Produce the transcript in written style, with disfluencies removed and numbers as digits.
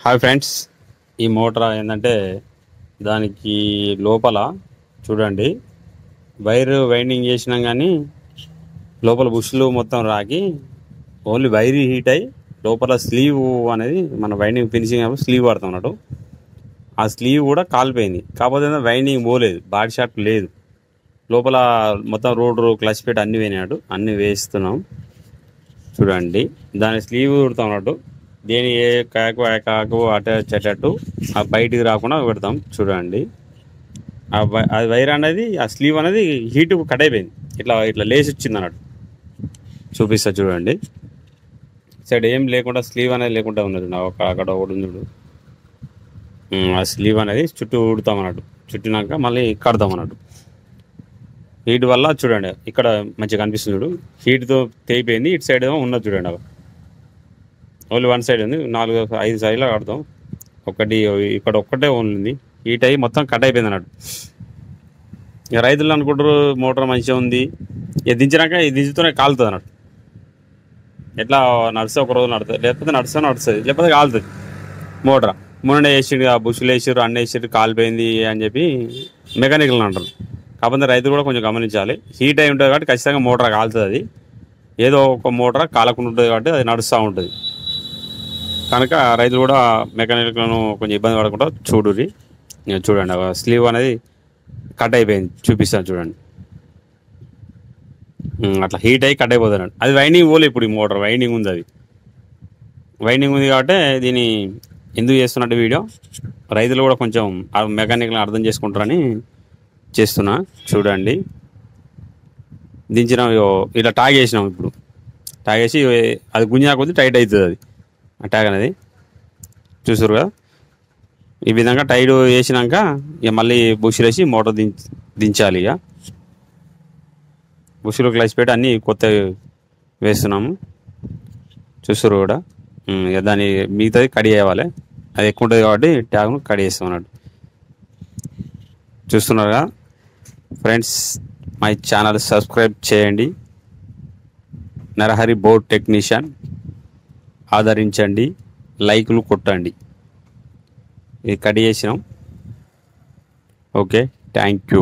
Hi friends, ఈ motor ఏంటంటే దానికి లోపల చూడండి వైర్ వైండింగ్ చేసినాం కానీ లోపల బుష్లు మొత్తం రాకి ఓన్లీ వైర్ హీట్ అయ్యి లోపల స్లీవ్ అనేది మన వైండింగ్ ఫినిషింగ్ అప్పుడు స్లీవ్ వాడుతాం అన్నట్టు. ఆ స్లీవ్ కూడా కాలిపోయింది. కాకపోతే వైండింగ్ పోలేదు, బాడీ షాఫ్ట్ లేదు. లోపల మొత్తం రోడ్డు క్లచ్ పెట్టి అన్నీ వేయినాడు, అన్నీ వేస్తున్నాం చూడండి. దాని స్లీవ్ కుడతాం అన్నట్టు. దేని ఏ కాకు అటు చెట్టు ఆ బయటికి రాకుండా పెడతాం చూడండి. ఆ వైర్ అనేది ఆ స్లీవ్ అనేది హీట్ కట్ అయిపోయింది, ఇట్లా ఇట్లా లేచి వచ్చింది అన్నట్టు. చూపిస్తా చూడండి. సైడ్ ఏం లేకుండా స్లీవ్ అనేది లేకుండా ఉన్నది అక్కడ ఒకటి చూడు. ఆ స్లీవ్ అనేది చుట్టూ ఉడతాం అన్నట్టు. చుట్టినాక మళ్ళీ కడతాం అన్నట్టు. హీట్ వల్ల చూడండి ఇక్కడ మంచిగా కనిపిస్తుంది చూడు, హీట్తో తెగిపోయింది. ఇటు సైడ్ ఏమో ఉన్నది చూడండి, ఓన్లీ వన్ సైడ్ ఉంది. 4-5 సైడ్లో కడతాం. ఒకటి ఇక్కడ ఒక్కటే ఉంది, హీట్ అయ్యి మొత్తం కట్ అయిపోయింది అన్నట్టు. ఇక రైతులు అనుకుంటారు మోటార్ మంచిగా ఉంది, ఇది దించినాక ఇది దించుతూనే కాలుతుంది అన్నట్టు. ఎట్లా నడిస్తే ఒక రోజు నడుతుంది, లేకపోతే నడుస్తుంది, లేకపోతే కాలుతుంది మోటార్. మొన్న వేసిండు, ఆ బుష్లు వేసారు, అన్నీ వేసారు, కాలిపోయింది అని చెప్పి మెకానికల్ అంటారు. కాకపోతే రైతులు కూడా కొంచెం గమనించాలి. హీట్ అయి ఉంటుంది కాబట్టి ఖచ్చితంగా మోటార్ కాలుతుంది. అది ఏదో ఒక మోటార్ కాలకుండా ఉంటుంది కాబట్టి అది నడుస్తూ ఉంటుంది. కనుక రైతులు కూడా మెకానిక్లను కొంచెం ఇబ్బంది పడకుండా చూడుర్రి. చూడండి స్లీవ్ అనేది కట్ అయిపోయింది, చూపిస్తాను చూడండి. అట్లా హీట్ అయ్యి కట్ అయిపోతున్నాడు. అది వైండింగ్ పోలే. ఇప్పుడు ఈ మోటార్ వైండింగ్ ఉంది, అది వైండింగ్ ఉంది కాబట్టి దీన్ని ఎందుకు చేస్తున్నట్టు వీడియో రైతులు కూడా కొంచెం మెకానిక్లను అర్థం చేసుకుంటారని చేస్తున్నా చూడండి. దించినాం, ఇలా టాగ్ వేసినాం. ఇప్పుడు టాగ్ వేసి అది గుంజా కొద్ది టైట్ అవుతుంది. అది ట్యాగ్ అనేది చూసారు కదా. ఈ విధంగా టైట్ వేసినాక ఇక మళ్ళీ బుష్లు వేసి మోటార్ దించాలి. ఇక బుష్లు క్లచ్ పెట్టి అన్నీ కొత్త వేస్తున్నాము చూసారు కూడా. ఇక దాన్ని మిగతాది కడి చేయాలి, అది ఎక్కువ ఉంటుంది కాబట్టి ట్యాగ్ను కడి చేస్తాం అన్నట్టు. చూస్తున్నారు కదా ఫ్రెండ్స్, మై ఛానల్ సబ్స్క్రైబ్ చేయండి. నరహరి బోట్ టెక్నీషియన్ ఆదరించండి, లైకులు కొట్టండి. ఇది కట్ చేసినాం. Okay, thank you.